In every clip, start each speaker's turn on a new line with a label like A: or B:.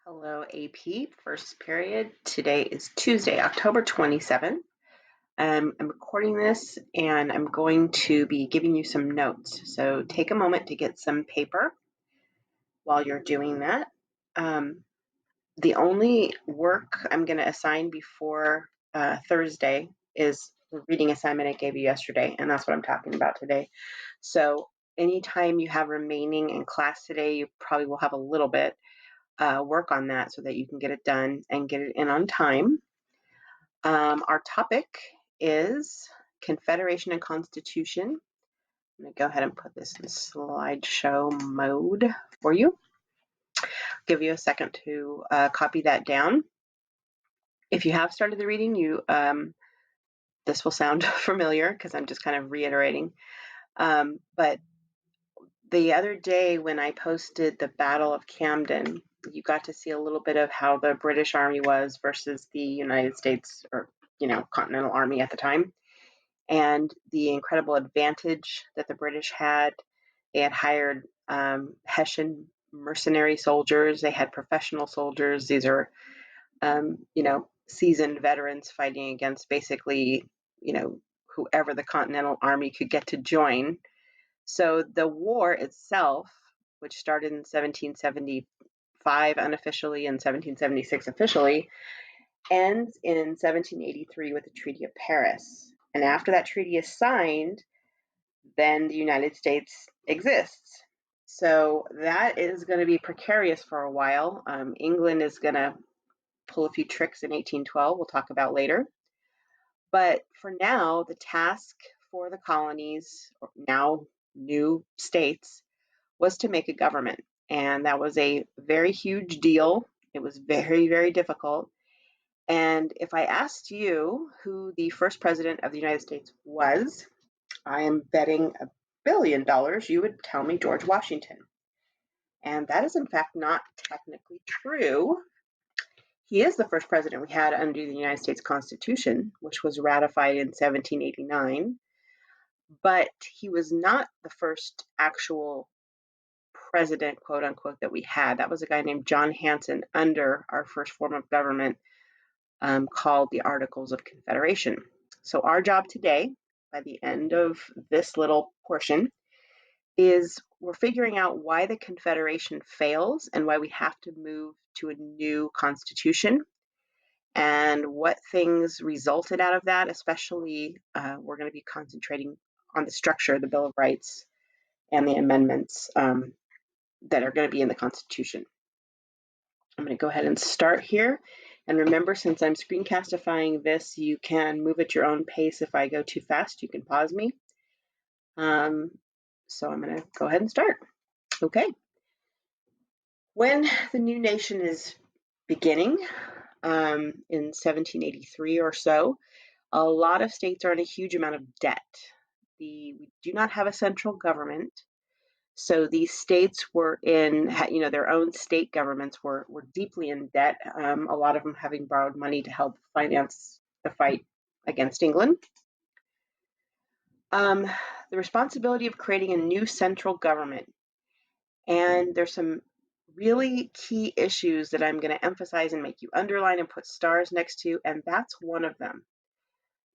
A: Hello, AP, first period. Today is Tuesday, October 27th. I'm recording this and I'm going to be giving you some notes. So take a moment to get some paper while you're doing that. The only work I'm going to assign before Thursday is the reading assignment I gave you yesterday, and that's what I'm talking about today. So anytime you have remaining in class today, you probably will have a little bit. Work on that so that you can get it done and get it in on time. Our topic is Confederation and Constitution. I'm going to go ahead and put this in slideshow mode for you. Give you a second to copy that down. If you have started the reading, this will sound familiar because I'm just kind of reiterating. But the other day when I posted the Battle of Camden, you got to see a little bit of how the British Army was versus the United States or, Continental Army at the time, and the incredible advantage that the British had. They had hired Hessian mercenary soldiers. They had professional soldiers. These are, seasoned veterans fighting against basically, whoever the Continental Army could get to join. So the war itself, which started in 1775 unofficially and 1776 officially, ends in 1783 with the Treaty of Paris. And after that treaty is signed, then the United States exists. So that is going to be precarious for a while. England is going to pull a few tricks in 1812, we'll talk about later. But for now, the task for the colonies, now new states, was to make a government. And that was a very huge deal. It was very, very difficult. And if I asked you who the first president of the United States was, I am betting $1 billion you would tell me George Washington. And that is, in fact, not technically true. He is the first president we had under the United States Constitution, which was ratified in 1789. But he was not the first actual president, quote unquote, that we had. That was a guy named John Hanson under our first form of government, called the Articles of Confederation. So our job today, by the end of this little portion, is we're figuring out why the Confederation fails and why we have to move to a new constitution and what things resulted out of that. Especially, we're going to be concentrating on the structure, the Bill of Rights, and the amendments that are going to be in the Constitution. I'm going to go ahead and start here. And remember, since I'm screencastifying this, you can move at your own pace. If I go too fast, you can pause me. So I'm going to go ahead and start. Okay. When the new nation is beginning, in 1783 or so, a lot of states are in a huge amount of debt. We do not have a central government. So these states were in, their own state governments were deeply in debt, a lot of them having borrowed money to help finance the fight against England. The responsibility of creating a new central government. And there's some really key issues that I'm going to emphasize and make you underline and put stars next to, and that's one of them.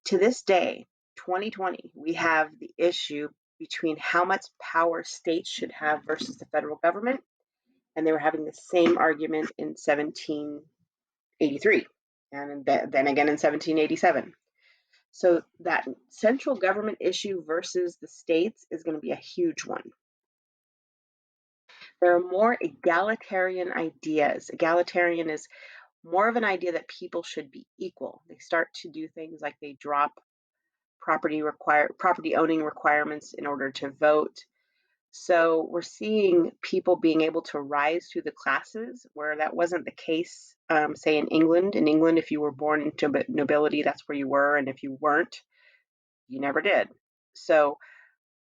A: To this day, 2020, we have the issue between how much power states should have versus the federal government, and they were having the same argument in 1783 and then again in 1787. So that central government issue versus the states is going to be a huge one. There are more egalitarian ideas. Egalitarian is more of an idea that people should be equal. They start to do things like they drop property owning requirements in order to vote. So we're seeing people being able to rise through the classes where that wasn't the case, say in England. In England, if you were born into nobility, that's where you were, and if you weren't, you never did. So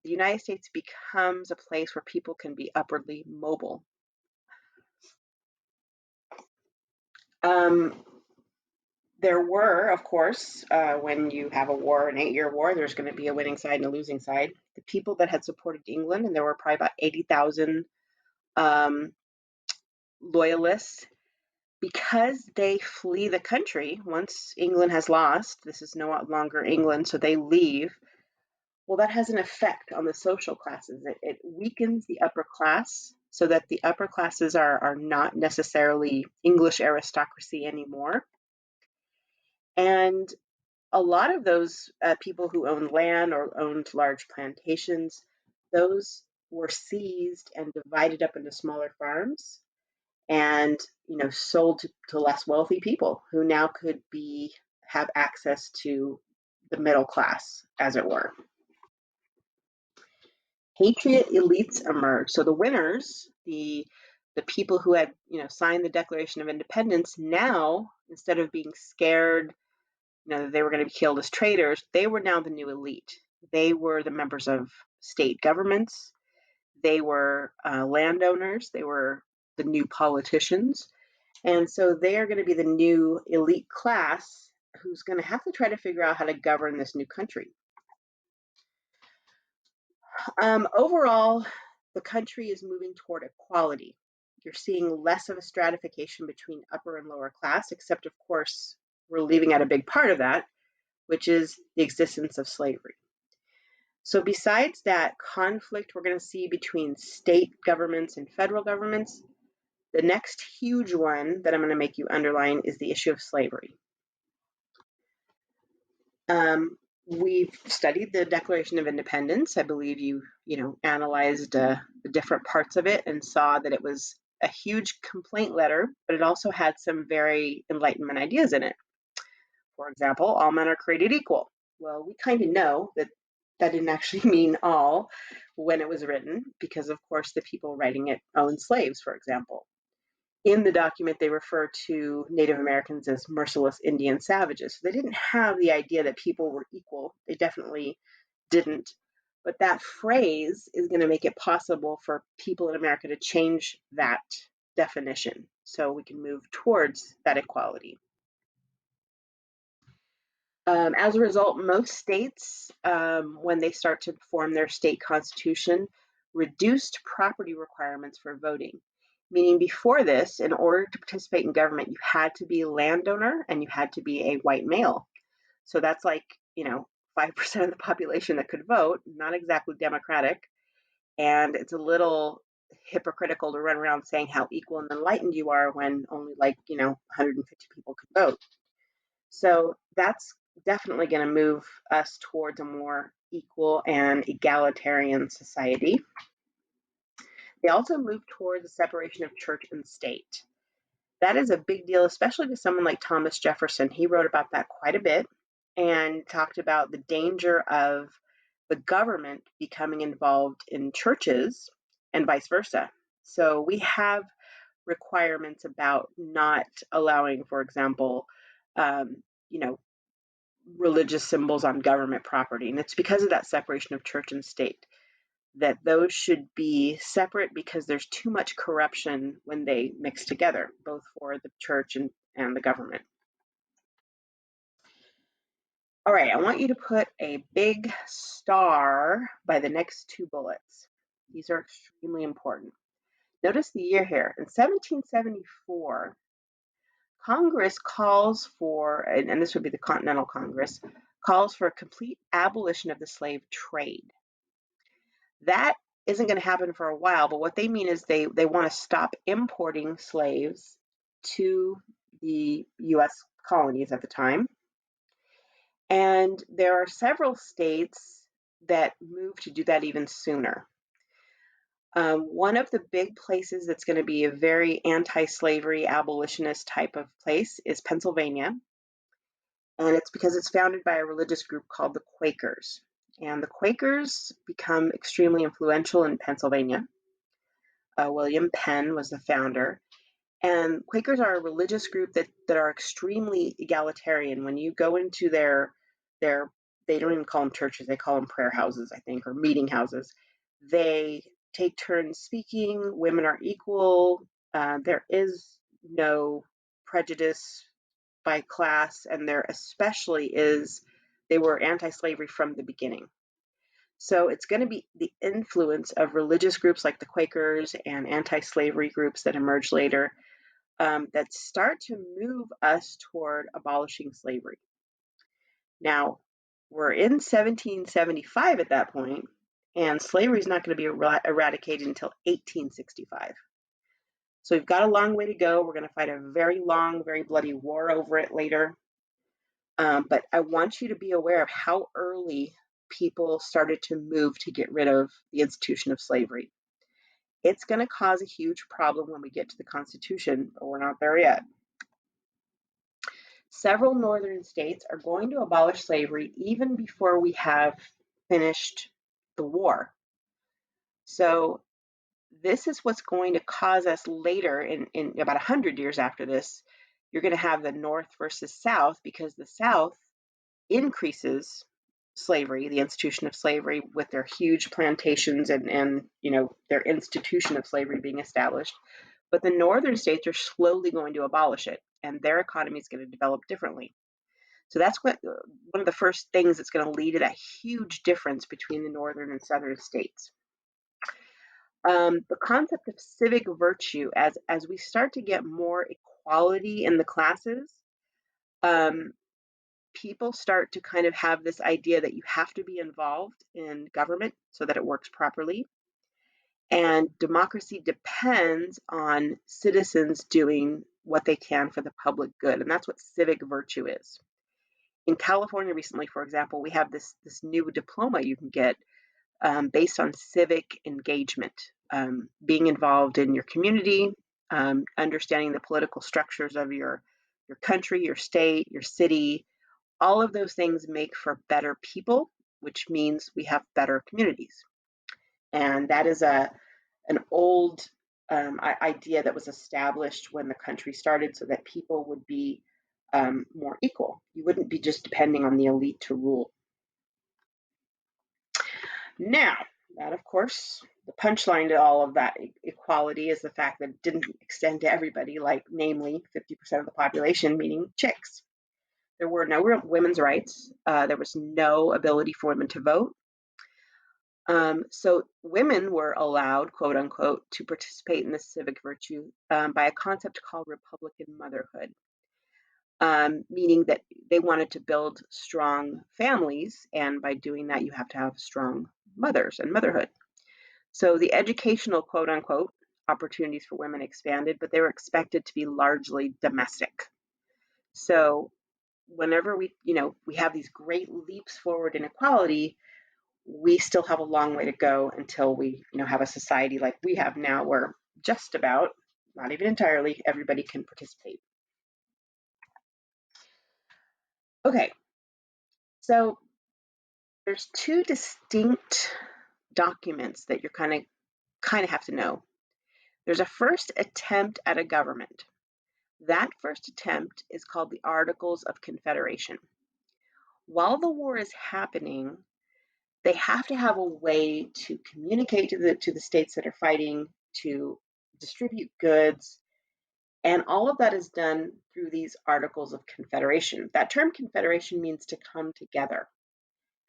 A: the United States becomes a place where people can be upwardly mobile. There were, of course, when you have a war, an 8-year war, there's going to be a winning side and a losing side. The people that had supported England, and there were probably about 80,000 loyalists, Because they flee the country once England has lost, this is no longer England, so they leave. Well, that has an effect on the social classes. It weakens the upper class so that the upper classes are not necessarily English aristocracy anymore. And a lot of those people who owned land or owned large plantations, those were seized and divided up into smaller farms and sold to less wealthy people who now could have access to the middle class, as it were. Patriot elites emerged. So the winners, the people who had signed the Declaration of Independence, now instead of being scared, that they were going to be killed as traitors, they were now the new elite. They were the members of state governments. They were landowners. They were the new politicians. And so they are going to be the new elite class who's going to have to try to figure out how to govern this new country. Overall, the country is moving toward equality. You're seeing less of a stratification between upper and lower class, except, of course, we're leaving out a big part of that, which is the existence of slavery. So besides that conflict we're going to see between state governments and federal governments, the next huge one that I'm going to make you underline is the issue of slavery. We've studied the Declaration of Independence. I believe you analyzed the different parts of it and saw that it was a huge complaint letter, but it also had some very Enlightenment ideas in it. For example, all men are created equal. Well, we kind of know that didn't actually mean all when it was written, because of course the people writing it owned slaves, for example. In the document, they refer to Native Americans as merciless Indian savages. So they didn't have the idea that people were equal. They definitely didn't. But that phrase is going to make it possible for people in America to change that definition so we can move towards that equality. As a result, most states, when they start to form their state constitution, reduced property requirements for voting. Meaning before this, in order to participate in government, you had to be a landowner and you had to be a white male. So that's like, 5% of the population that could vote, not exactly democratic. And it's a little hypocritical to run around saying how equal and enlightened you are when only 150 people could vote. So that's definitely going to move us towards a more equal and egalitarian society. They also move towards the separation of church and state. That is a big deal, especially to someone like Thomas Jefferson. He wrote about that quite a bit and talked about the danger of the government becoming involved in churches and vice versa. So we have requirements about not allowing, for example, religious symbols on government property. And it's because of that separation of church and state that those should be separate, because there's too much corruption when they mix together, both for the church and the government. All right, I want you to put a big star by the next two bullets. These are extremely important. Notice the year here. In 1774, Congress calls for, and this would be the Continental Congress, calls for a complete abolition of the slave trade. That isn't going to happen for a while, but what they mean is they want to stop importing slaves to the U.S. colonies at the time. And there are several states that move to do that even sooner. One of the big places that's going to be a very anti-slavery abolitionist type of place is Pennsylvania. And it's because it's founded by a religious group called the Quakers. And the Quakers become extremely influential in Pennsylvania. William Penn was the founder. And Quakers are a religious group that are extremely egalitarian. When you go into their they don't even call them churches, they call them prayer houses, I think, or meeting houses. They take turns speaking, women are equal, there is no prejudice by class, and there especially is, they were anti-slavery from the beginning. So it's going to be the influence of religious groups like the Quakers and anti-slavery groups that emerge later that start to move us toward abolishing slavery. Now, we're in 1775 at that point, and slavery is not going to be eradicated until 1865. So we've got a long way to go. We're going to fight a very long, very bloody war over it later. But I want you to be aware of how early people started to move to get rid of the institution of slavery. It's going to cause a huge problem when we get to the Constitution, but we're not there yet. Several northern states are going to abolish slavery even before we have finished the war. So this is what's going to cause us later, in about 100 years after this, you're going to have the North versus South, because the South increases slavery, the institution of slavery, with their huge plantations and their institution of slavery being established. But the northern states are slowly going to abolish it, and their economy is going to develop differently. So that's one of the first things that's going to lead to that huge difference between the northern and southern states. The concept of civic virtue, as we start to get more equality in the classes, people start to kind of have this idea that you have to be involved in government so that it works properly. And democracy depends on citizens doing what they can for the public good. And that's what civic virtue is. In California recently, for example, we have this new diploma you can get based on civic engagement, being involved in your community, understanding the political structures of your country, your state, your city. All of those things make for better people, which means we have better communities. And that is an old idea that was established when the country started so that people would be more equal. You wouldn't be just depending on the elite to rule. Now, that of course, the punchline to all of that equality is the fact that it didn't extend to everybody, like namely 50% of the population, meaning chicks. There were no women's rights. There was no ability for women to vote. So women were allowed, quote unquote, to participate in the civic virtue by a concept called Republican motherhood, meaning that they wanted to build strong families, and by doing that, you have to have strong mothers and motherhood. So the educational, quote unquote, opportunities for women expanded, but they were expected to be largely domestic. So whenever we have these great leaps forward in equality, we still have a long way to go until we, have a society like we have now, where just about, not even entirely, everybody can participate. Okay, so there's two distinct documents that you're kind of have to know. There's a first attempt at a government. That first attempt is called the Articles of Confederation. While the war is happening, they have to have a way to communicate to the states that are fighting, to distribute goods, and all of that is done through these Articles of Confederation. That term confederation means to come together.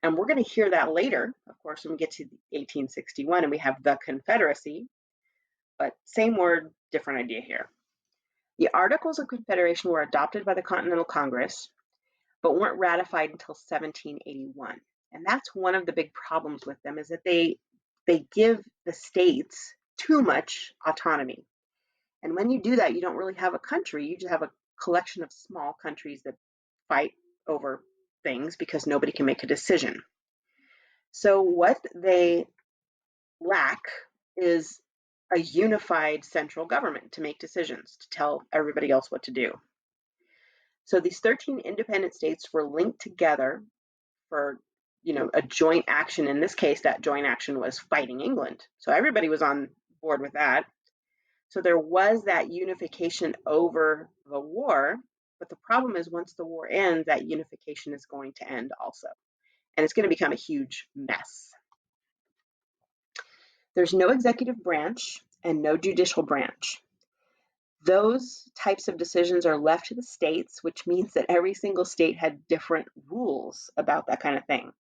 A: And we're going to hear that later, of course, when we get to 1861 and we have the Confederacy, but same word, different idea here. The Articles of Confederation were adopted by the Continental Congress, but weren't ratified until 1781. And that's one of the big problems with them, is that they give the states too much autonomy. And when you do that, you don't really have a country. You just have a collection of small countries that fight over things because nobody can make a decision. So what they lack is a unified central government to make decisions, to tell everybody else what to do. So these 13 independent states were linked together for, a joint action. In this case, that joint action was fighting England. So everybody was on board with that. So there was that unification over the war, but the problem is once the war ends, that unification is going to end also. And it's going to become a huge mess. There's no executive branch and no judicial branch. Those types of decisions are left to the states, which means that every single state had different rules about that kind of thing.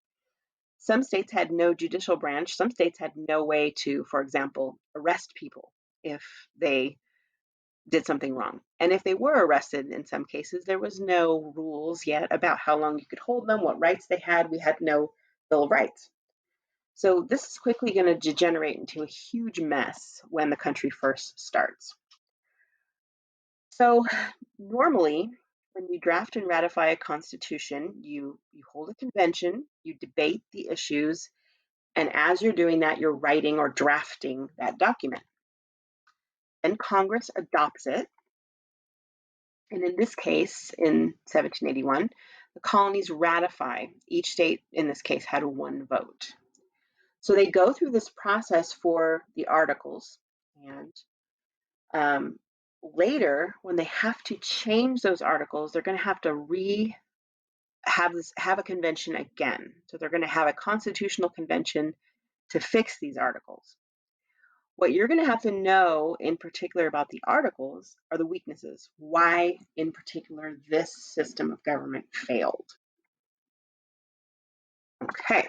A: Some states had no judicial branch. Some states had no way to, for example, arrest people if they did something wrong. And if they were arrested, in some cases, there was no rules yet about how long you could hold them, what rights they had. We had no Bill of Rights. So this is quickly going to degenerate into a huge mess when the country first starts. So normally, when you draft and ratify a constitution, you hold a convention, you debate the issues, and as you're doing that, you're writing or drafting that document. Then Congress adopts it. And in this case, in 1781, the colonies ratify. Each state, in this case, had one vote. So they go through this process for the Articles, and later, when they have to change those Articles, they're going to have to have a convention again. So they're going to have a constitutional convention to fix these Articles. What you're going to have to know in particular about the Articles are the weaknesses. Why, in particular, this system of government failed. Okay.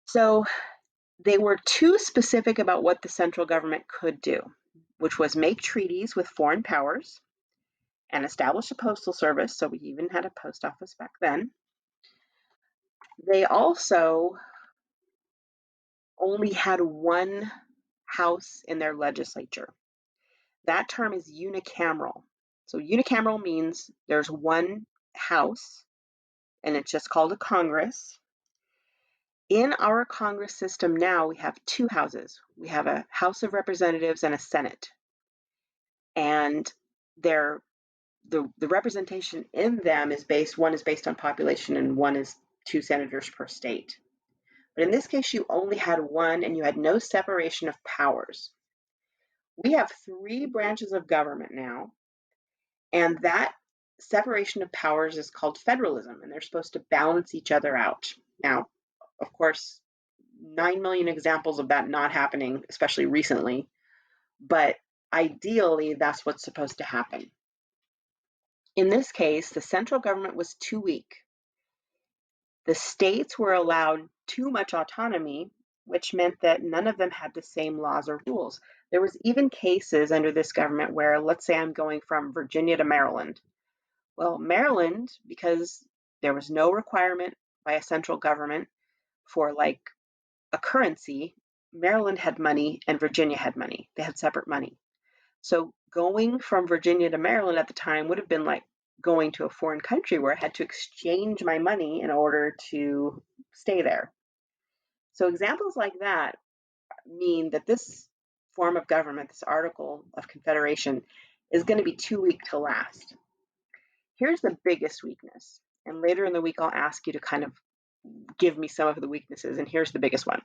A: So they were too specific about what the central government could do, which was make treaties with foreign powers and establish a postal service. So we even had a post office back then. They also only had one house in their legislature. That term is unicameral. So unicameral means there's one house, and it's just called a Congress. In our Congress system now, we have two houses. We have a House of Representatives and a Senate. And the representation in them is one is based on population and one is 2 senators per state. But in this case, you only had one and you had no separation of powers. We have 3 branches of government now, and that separation of powers is called federalism, and they're supposed to balance each other out. Now, of course, 9 million examples of that not happening, especially recently, but ideally, that's what's supposed to happen. In this case, the central government was too weak. The states were allowed too much autonomy, which meant that none of them had the same laws or rules. There was even cases under this government where, let's say I'm going from Virginia to Maryland. Well, Maryland, because there was no requirement by a central government for like a currency, Maryland had money and Virginia had money. They had separate money. So going from Virginia to Maryland at the time would have been like going to a foreign country where I had to exchange my money in order to stay there. So examples like that mean that this form of government, this Article of Confederation, is going to be too weak to last. Here's the biggest weakness. And later in the week, I'll ask you to kind of give me some of the weaknesses. And here's the biggest one.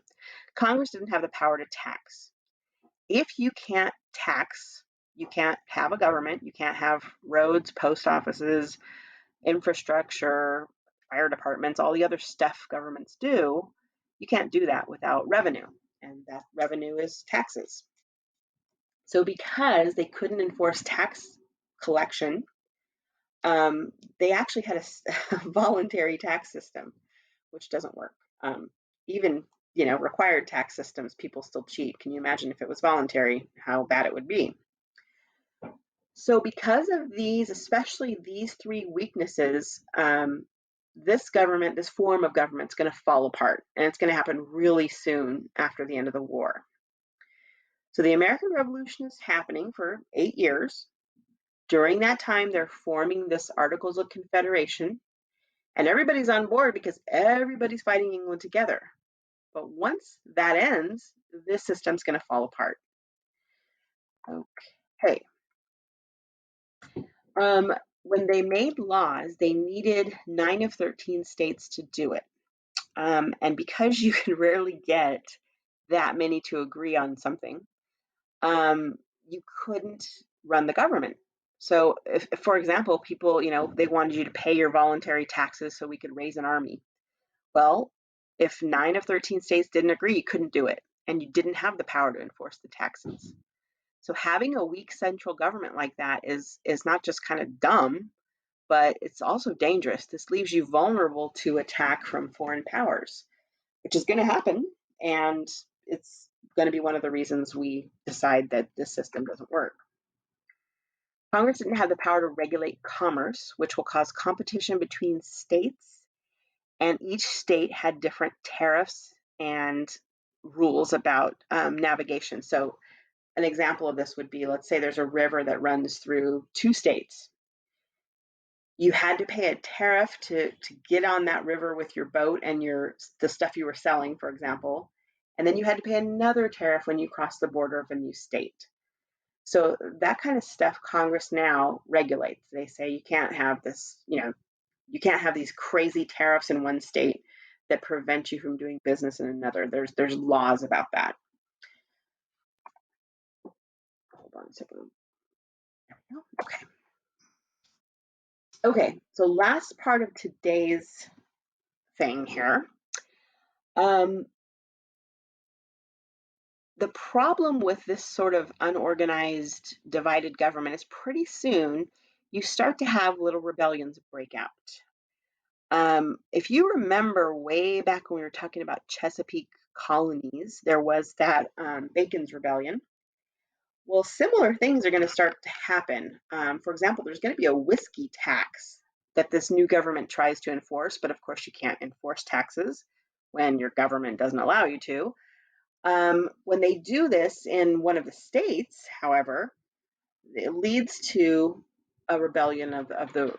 A: Congress didn't have the power to tax. If you can't tax, you can't have a government, you can't have roads, post offices, infrastructure, fire departments, all the other stuff governments do, you can't do that without revenue. And that revenue is taxes. So because they couldn't enforce tax collection, they actually had a voluntary tax system, which doesn't work. Even required tax systems, people still cheat. Can you imagine if it was voluntary, how bad it would be? So because of these, especially these 3 weaknesses, this form of government is going to fall apart, and it's going to happen really soon after the end of the war. So the American Revolution is happening for 8 years. During that time, they're forming this Articles of Confederation, and everybody's on board because everybody's fighting England together. But once that ends, this system's going to fall apart. Okay. When they made laws, they needed 9 of 13 states to do it. And because you can rarely get that many to agree on something, you couldn't run the government. So if, for example, people, they wanted you to pay your voluntary taxes so we could raise an army. Well, if 9 of 13 states didn't agree, you couldn't do it. And you didn't have the power to enforce the taxes. So having a weak central government like that is not just kind of dumb, but it's also dangerous. This leaves you vulnerable to attack from foreign powers, which is going to happen. And it's going to be one of the reasons we decide that this system doesn't work. Congress didn't have the power to regulate commerce, which will cause competition between states, and each state had different tariffs and rules about navigation. So an example of this would be, let's say there's a river that runs through two states. You had to pay a tariff to get on that river with your boat and the stuff you were selling, for example, and then you had to pay another tariff when you crossed the border of a new state. So that kind of stuff Congress now regulates. They say you can't have this, you can't have these crazy tariffs in one state that prevent you from doing business in another. There's laws about that. Hold on a second. There we go. Okay. Okay, so last part of today's thing here. The problem with this sort of unorganized, divided government is pretty soon you start to have little rebellions break out. If you remember way back when we were talking about Chesapeake colonies, there was that Bacon's Rebellion. Well, similar things are going to start to happen. For example, there's going to be a whiskey tax that this new government tries to enforce, but of course you can't enforce taxes when your government doesn't allow you to. When they do this in one of the states, however, it leads to a rebellion of the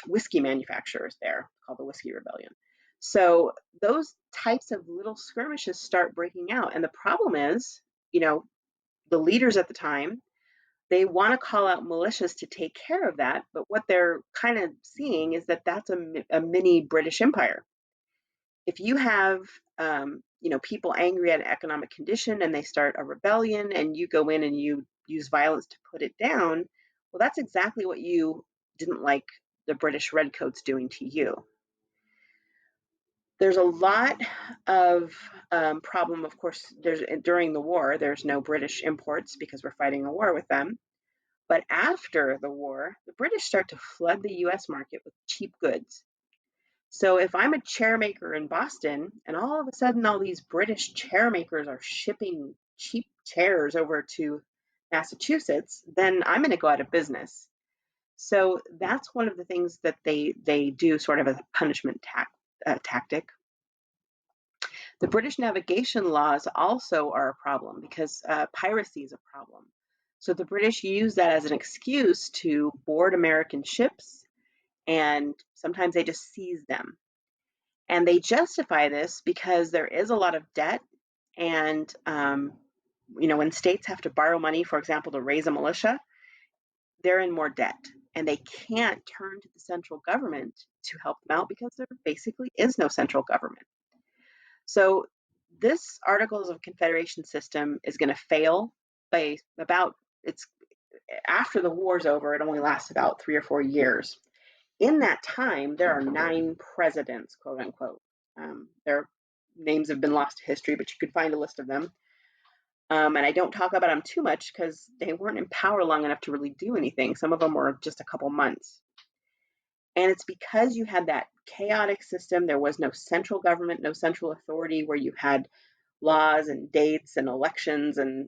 A: whiskey manufacturers there, called the Whiskey Rebellion. So those types of little skirmishes start breaking out, and the problem is, the leaders at the time, they want to call out militias to take care of that, but what they're kind of seeing is that that's a mini British Empire. If you have people angry at an economic condition and they start a rebellion and you go in and you use violence to put it down, well, that's exactly what you didn't like the British redcoats doing to you. There's a lot of problem, of course. During the war, there's no British imports because we're fighting a war with them. But after the war, the British start to flood the US market with cheap goods. So if I'm a chair maker in Boston and all of a sudden all these British chair makers are shipping cheap chairs over to Massachusetts, then I'm going to go out of business. So that's one of the things that they do sort of as a punishment tactic. The British navigation laws also are a problem because piracy is a problem. So the British use that as an excuse to board American ships, and sometimes they just seize them. And they justify this because there is a lot of debt, and when states have to borrow money, for example, to raise a militia, they're in more debt, and they can't turn to the central government to help them out because there basically is no central government. So this Articles of Confederation system is going to fail by it's after the war's over. It only lasts about 3 or 4 years. In that time, there are 9 presidents, quote unquote. Their names have been lost to history, but you could find a list of them. And I don't talk about them too much because they weren't in power long enough to really do anything. Some of them were just a couple months. And it's because you had that chaotic system. There was no central government, no central authority where you had laws and dates and elections and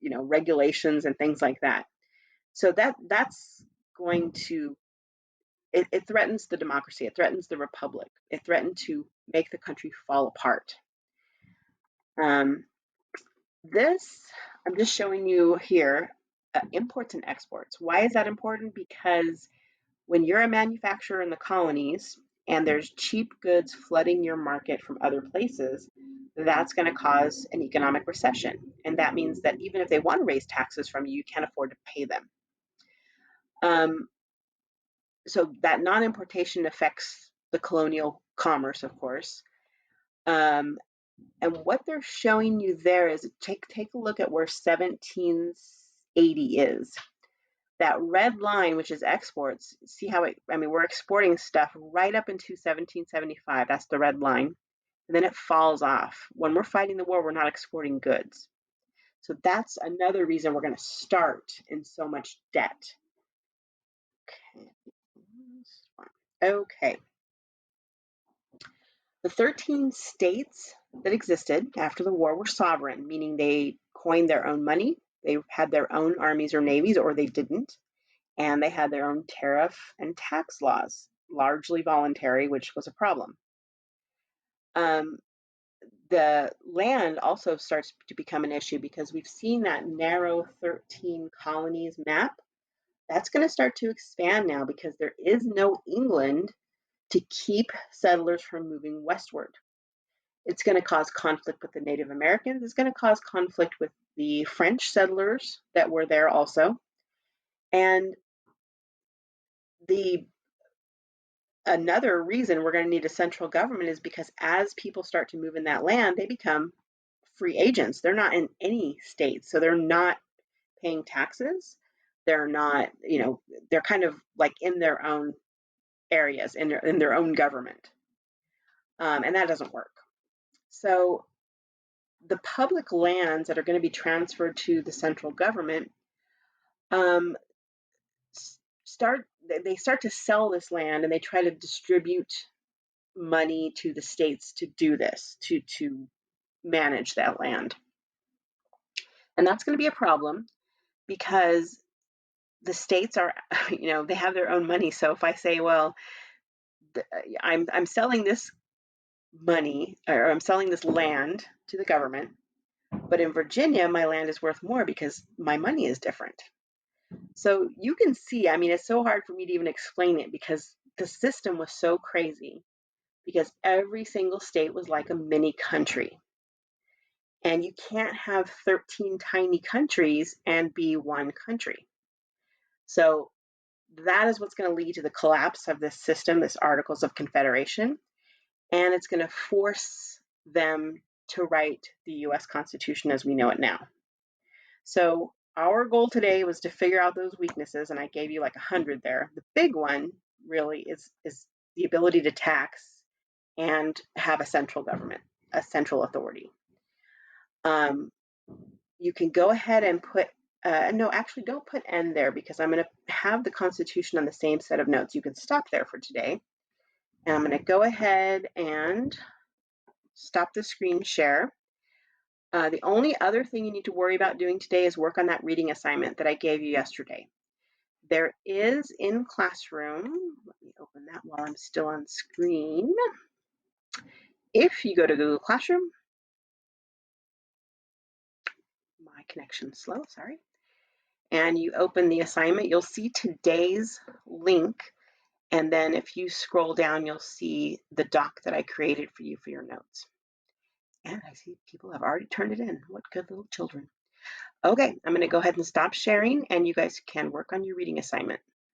A: regulations and things like that. So that's going to it threatens the democracy. It threatens the republic. It threatened to make the country fall apart. This I'm just showing you here imports and exports. Why is that important? Because when you're a manufacturer in the colonies and there's cheap goods flooding your market from other places, that's going to cause an economic recession. And that means that even if they want to raise taxes from you, you can't afford to pay them. So that non-importation affects the colonial commerce, of course. And what they're showing you there is take a look at where 1780 is. That red line, which is exports, see how we're exporting stuff right up into 1775. That's the red line. And then it falls off. When we're fighting the war, we're not exporting goods. So that's another reason we're going to start in so much debt. Okay. The 13 states that existed after the war were sovereign, meaning they coined their own money, they had their own armies or navies, or they didn't, and they had their own tariff and tax laws, largely voluntary, which was a problem. Um, the land also starts to become an issue because we've seen that narrow 13 colonies map. That's going to start to expand now because there is no England to keep settlers from moving westward. It's going to cause conflict with the Native Americans. It's going to cause conflict with the French settlers that were there also. And the another reason we're going to need a central government is because as people start to move in that land, they become free agents. They're not in any state, so they're not paying taxes. They're not, they're kind of like in their own areas, in their own government, and that doesn't work. So the public lands that are going to be transferred to the central government um, start they start to sell this land, and they try to distribute money to the states to do this, to manage that land. And that's going to be a problem because the states are, they have their own money. So if I say, well, I'm selling this money, or I'm selling this land to the government, but in Virginia my land is worth more because my money is different. So you can see, it's so hard for me to even explain it because the system was so crazy, because every single state was like a mini country. And you can't have 13 tiny countries and be one country. So that is what's going to lead to the collapse of this system, this Articles of Confederation, and it's going to force them to write the US Constitution as we know it now. So our goal today was to figure out those weaknesses, and I gave you like 100 there. The big one really is the ability to tax and have a central government, a central authority. You can go ahead and put, no, actually don't put N there because I'm going to have the Constitution on the same set of notes. You can stop there for today. And I'm going to go ahead and stop the screen share. The only other thing you need to worry about doing today is work on that reading assignment that I gave you yesterday. There is in Classroom, let me open that while I'm still on screen. If you go to Google Classroom, my connection's slow, sorry, and you open the assignment, you'll see today's link. And then if you scroll down, you'll see the doc that I created for you for your notes. And I see people have already turned it in. What good little children. Okay, I'm going to go ahead and stop sharing, and you guys can work on your reading assignment.